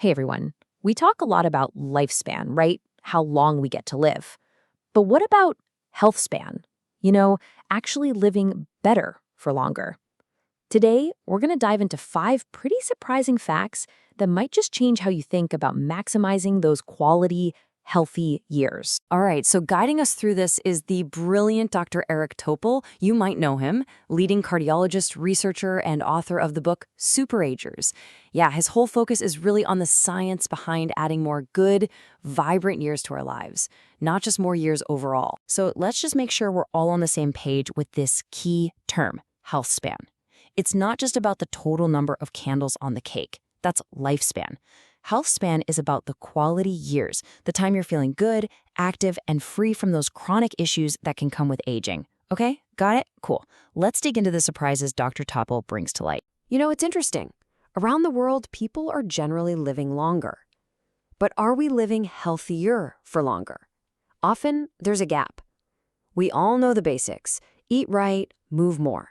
Hey everyone. We talk a lot about lifespan, right? How long we get to live. But what about health span? You know, actually living better for longer. Today, we're going to dive into 5 pretty surprising facts that might just change how you think about maximizing those quality, healthy years. All right, so guiding us through this is the brilliant Dr. Eric Topol. You might know him, leading cardiologist, researcher, and author of the book Super Agers. Yeah, his whole focus is really on the science behind adding more good, vibrant years to our lives, not just more years overall. So let's just make sure we're all on the same page with this key term, health span. It's not just about the total number of candles on the cake. That's lifespan. Health span is about the quality years, the time you're feeling good, active, and free from those chronic issues that can come with aging. Okay, got it? Cool. Let's dig into the surprises Dr. Topol brings to light. You know, it's interesting. Around the world, people are generally living longer. But are we living healthier for longer? Often, there's a gap. We all know the basics: eat right, move more.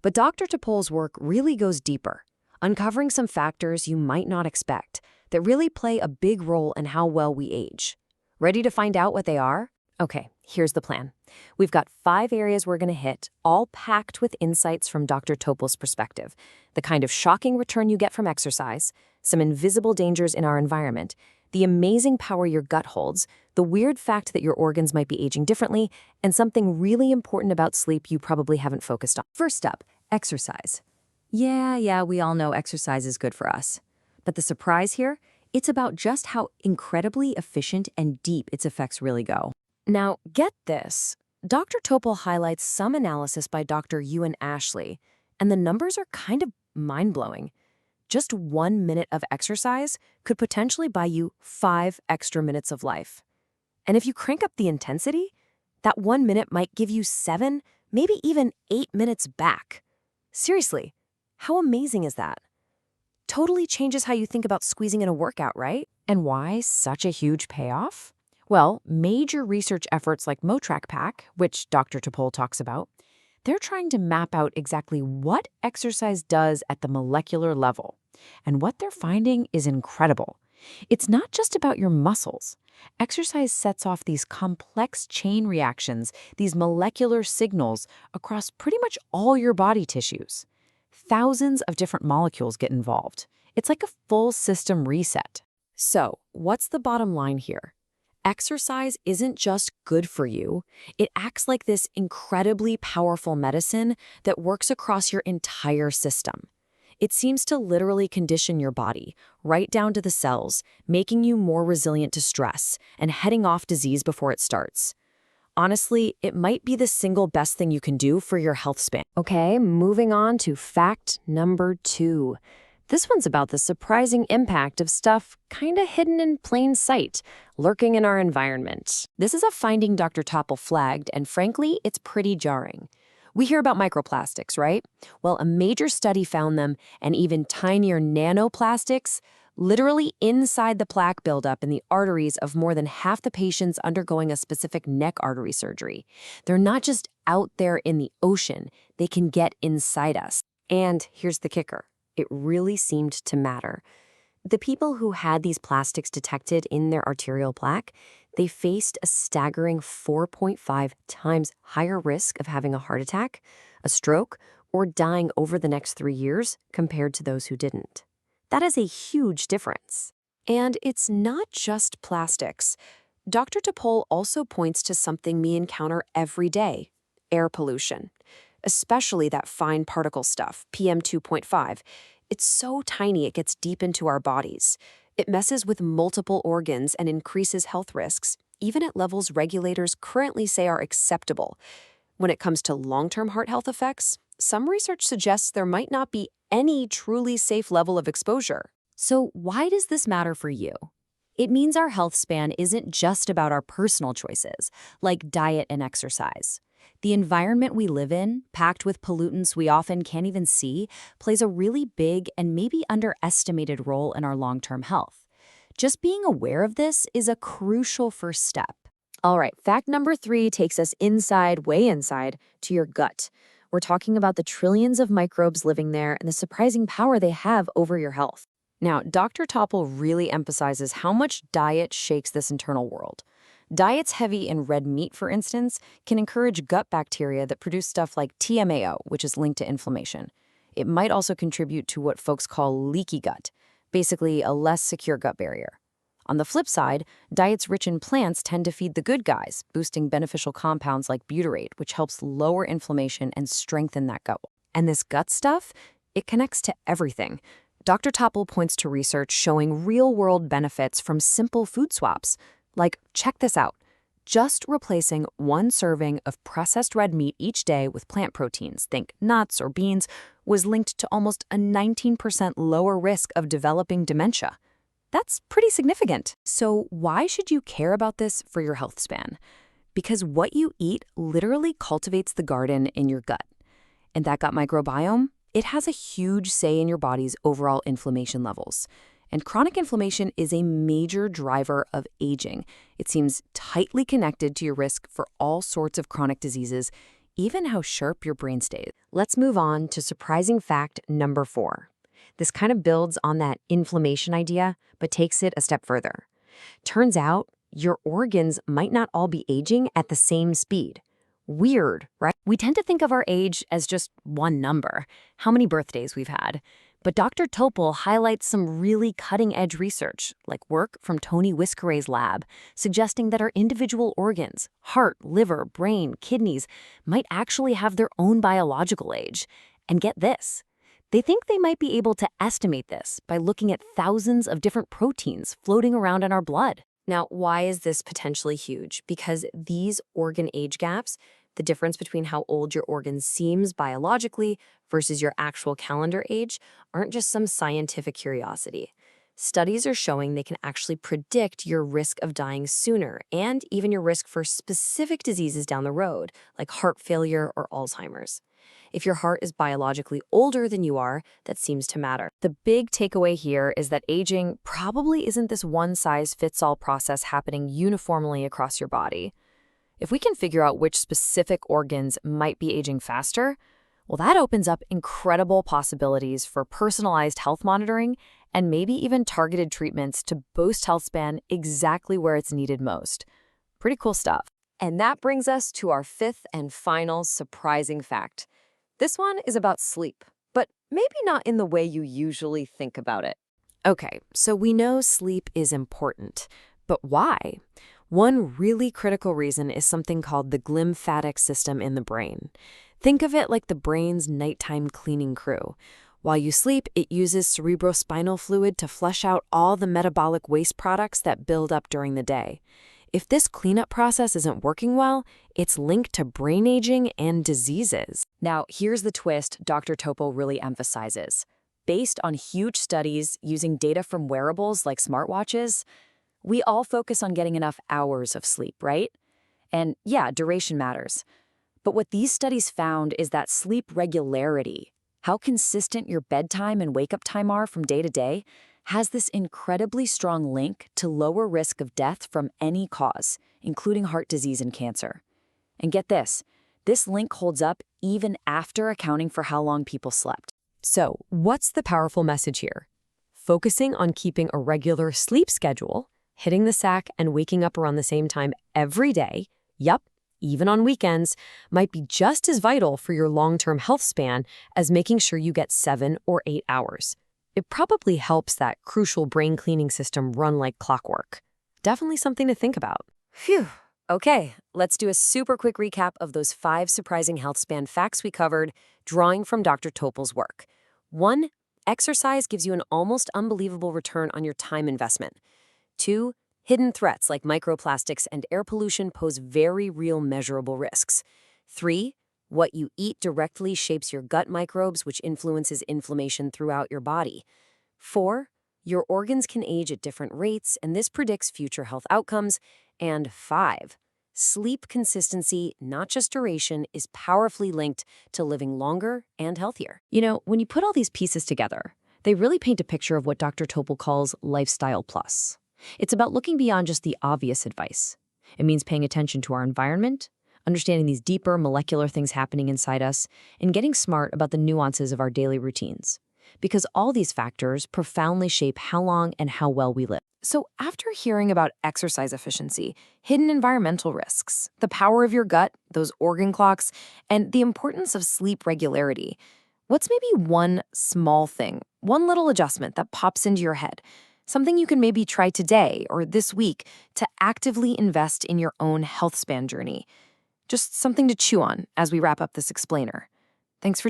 But Dr. Topol's work really goes deeper, uncovering some factors you might not expect that really play a big role in how well we age. Ready to find out what they are? Okay, here's the plan. We've got 5 areas we're going to hit, all packed with insights from Dr. Topol's perspective. The kind of shocking return you get from exercise, some invisible dangers in our environment, the amazing power your gut holds, the weird fact that your organs might be aging differently, and something really important about sleep you probably haven't focused on. First up, exercise. Yeah, we all know exercise is good for us. But the surprise here, it's about just how incredibly efficient and deep its effects really go. Now, get this. Dr. Topol highlights some analysis by Dr. Ewan Ashley, and the numbers are kind of mind-blowing. Just 1 minute of exercise could potentially buy you 5 extra minutes of life. And if you crank up the intensity, that 1 minute might give you 7, maybe even 8 minutes back. Seriously, how amazing is that? Totally changes how you think about squeezing in a workout, right? And why such a huge payoff? Well, major research efforts like MoTrack Pack, which Dr. Topol talks about, they're trying to map out exactly what exercise does at the molecular level. And what they're finding is incredible. It's not just about your muscles. Exercise sets off these complex chain reactions, these molecular signals across pretty much all your body tissues. Thousands of different molecules get involved. It's like a full system reset. So, what's the bottom line here? Exercise isn't just good for you. It acts like this incredibly powerful medicine that works across your entire system. It seems to literally condition your body, right down to the cells, making you more resilient to stress and heading off disease before it starts. Honestly, it might be the single best thing you can do for your health span. Okay, moving on to fact number 2. This one's about the surprising impact of stuff kinda hidden in plain sight, lurking in our environment. This is a finding Dr. Topol flagged, and frankly, it's pretty jarring. We hear about microplastics, right? Well, a major study found them, and even tinier nanoplastics, literally inside the plaque buildup in the arteries of more than half the patients undergoing a specific neck artery surgery. They're not just out there in the ocean, they can get inside us. And here's the kicker. It really seemed to matter. The people who had these plastics detected in their arterial plaque, they faced a staggering 4.5 times higher risk of having a heart attack, a stroke, or dying over the next 3 years compared to those who didn't. That is a huge difference. And it's not just plastics. Dr. Topol also points to something we encounter every day: air pollution. Especially that fine particle stuff, PM2.5. It's so tiny it gets deep into our bodies. It messes with multiple organs and increases health risks, even at levels regulators currently say are acceptable. When it comes to long-term heart health effects, some research suggests there might not be any truly safe level of exposure. So why does this matter for you? It means our health span isn't just about our personal choices, like diet and exercise. The environment we live in, packed with pollutants we often can't even see, plays a really big and maybe underestimated role in our long-term health. Just being aware of this is a crucial first step. All right, fact number 3 takes us inside, way inside, to your gut. We're talking about the trillions of microbes living there and the surprising power they have over your health. Now, Dr. Topple really emphasizes how much diet shakes this internal world. Diets heavy in red meat, for instance, can encourage gut bacteria that produce stuff like TMAO, which is linked to inflammation. It might also contribute to what folks call leaky gut, basically a less secure gut barrier. On the flip side, diets rich in plants tend to feed the good guys, boosting beneficial compounds like butyrate, which helps lower inflammation and strengthen that gut. And this gut stuff, it connects to everything. Dr. Topple points to research showing real-world benefits from simple food swaps. Like, check this out. Just replacing one serving of processed red meat each day with plant proteins, think nuts or beans, was linked to almost a 19% lower risk of developing dementia. That's pretty significant. So why should you care about this for your health span? Because what you eat literally cultivates the garden in your gut. And that gut microbiome, it has a huge say in your body's overall inflammation levels. And chronic inflammation is a major driver of aging. It seems tightly connected to your risk for all sorts of chronic diseases, even how sharp your brain stays. Let's move on to surprising fact number 4. This kind of builds on that inflammation idea, but takes it a step further. Turns out, your organs might not all be aging at the same speed. Weird, right? We tend to think of our age as just one number, how many birthdays we've had. But Dr. Topol highlights some really cutting-edge research, like work from Tony Whiskeray's lab, suggesting that our individual organs, heart, liver, brain, kidneys, might actually have their own biological age. And get this, they think they might be able to estimate this by looking at thousands of different proteins floating around in our blood. Now, why is this potentially huge? Because these organ age gaps, the difference between how old your organ seems biologically versus your actual calendar age, aren't just some scientific curiosity. Studies are showing they can actually predict your risk of dying sooner and even your risk for specific diseases down the road, like heart failure or Alzheimer's. If your heart is biologically older than you are, that seems to matter. The big takeaway here is that aging probably isn't this one-size-fits-all process happening uniformly across your body. If we can figure out which specific organs might be aging faster, well, that opens up incredible possibilities for personalized health monitoring and maybe even targeted treatments to boost health span exactly where it's needed most. Pretty cool stuff. And that brings us to our 5th and final surprising fact. This one is about sleep, but maybe not in the way you usually think about it. Okay, so we know sleep is important, but why? One really critical reason is something called the glymphatic system in the brain. Think of it like the brain's nighttime cleaning crew. While you sleep, it uses cerebrospinal fluid to flush out all the metabolic waste products that build up during the day. If this cleanup process isn't working well, it's linked to brain aging and diseases. Now, here's the twist Dr. Topo really emphasizes. Based on huge studies using data from wearables like smartwatches, we all focus on getting enough hours of sleep, right? And yeah, duration matters. But what these studies found is that sleep regularity, how consistent your bedtime and wake-up time are from day to day, has this incredibly strong link to lower risk of death from any cause, including heart disease and cancer. And get this link holds up even after accounting for how long people slept. So, what's the powerful message here? Focusing on keeping a regular sleep schedule, hitting the sack and waking up around the same time every day, yup, even on weekends, might be just as vital for your long-term health span as making sure you get 7 or 8 hours. It probably helps that crucial brain cleaning system run like clockwork. Definitely something to think about. Phew. Okay, let's do a super quick recap of those 5 surprising health span facts we covered, drawing from Dr. Topol's work. 1. Exercise gives you an almost unbelievable return on your time investment. 2. Hidden threats like microplastics and air pollution pose very real measurable risks. 3. What you eat directly shapes your gut microbes, which influences inflammation throughout your body. 4. Your organs can age at different rates, and this predicts future health outcomes. And 5. Sleep consistency, not just duration, is powerfully linked to living longer and healthier. You know, when you put all these pieces together, they really paint a picture of what Dr. Topol calls lifestyle plus. It's about looking beyond just the obvious advice. It means paying attention to our environment, understanding these deeper molecular things happening inside us, and getting smart about the nuances of our daily routines. because all these factors profoundly shape how long and how well we live. So, after hearing about exercise efficiency, hidden environmental risks, the power of your gut, those organ clocks, and the importance of sleep regularity, what's maybe one small thing, one little adjustment that pops into your head? Something you can maybe try today or this week to actively invest in your own health span journey. Just something to chew on as we wrap up this explainer. Thanks for tuning in.